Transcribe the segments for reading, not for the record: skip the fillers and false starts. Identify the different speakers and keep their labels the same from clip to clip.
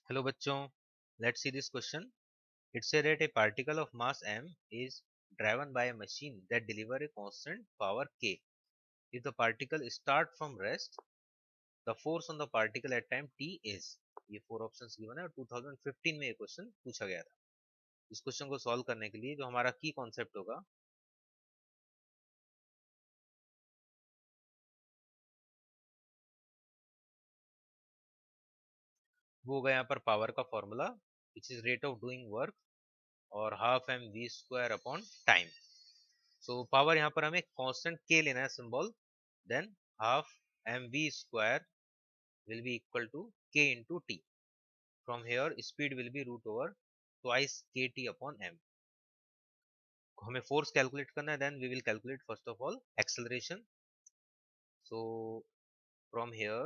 Speaker 1: Hello bachcho, let's see this question. It said that a particle of mass m is driven by a machine that deliver a constant power k. If the particle start from rest, the force on the particle at time t is. ये four options given है और 2015 में ये question पूछा गया था. इस question को सॉल्व करने के लिए जो हमारा की कॉन्सेप्ट होगा वो होगा यहाँ पर पावर का formula which is rate of doing work और half M V square upon time. So power यहाँ पर हमें कांस्टेंट के लेना है symbol. Then half M V square will be equal to k into t. From here speed will be root over twice kt upon m. हमें force calculate करना है. Then we will calculate first of all acceleration. So from here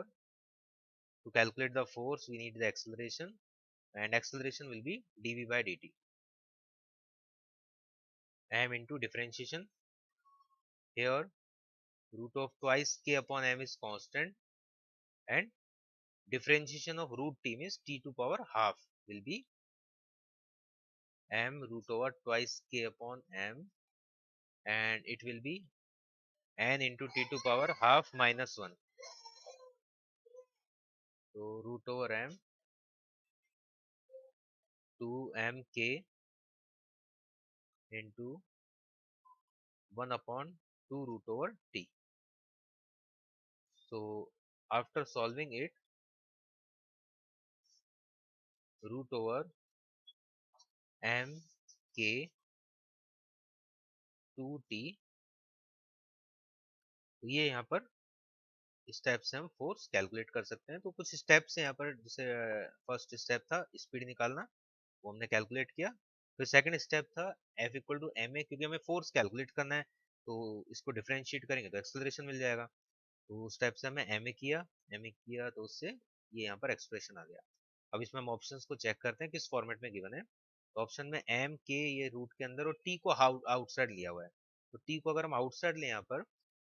Speaker 1: to calculate the force we need the acceleration, and acceleration will be dv by dt. M into differentiation. Here root of twice k upon m is constant, and differentiation of root t means t to power half will be m root over twice k upon m, and it will be n into t to power half minus 1. So root over m 2mk into 1 upon 2 root over t. So after solving it, root over mk 2t, तो ये यहाँ पर step से हम force calculate कर सकते हैं. तो कुछ स्टेप्स हैं यहाँ पर. जैसे फर्स्ट स्टेप था स्पीड निकालना, वो हमने कैलकुलेट किया. फिर सेकंड स्टेप था F equal to M A, क्योंकि हमें फोर्स कैलकुलेट करना है तो इसको डिफरेंशिएट करेंगे तो एक्सेलरेशन मिल जाएगा. तो स्टेप से हमें एम ए किया तो उससे ये यहाँ पर एक्सप्रेशन आ गया. अब इसमें हम ऑप्शंस को चेक करते हैं किस फॉर्मेट में गिवन है. तो ऑप्शन में एम के ये रूट के अंदर और टी को आउटसाइड लिया हुआ है. तो टी को अगर हम आउटसाइड लें यहाँ पर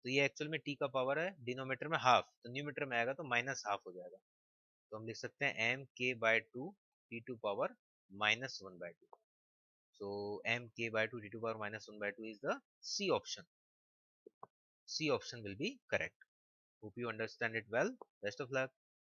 Speaker 1: तो ये एक्चुअल में टी का पावर है डिनोमीटर में हाफ, तो न्यूमीटर में आएगा तो माइनस हाफ हो जाएगा. तो हम लिख सकते हैं M K by two T to power minus one by two. So M K by two T to power minus one by two is the C option. C option will be correct. Hope you understand it well. Best of luck.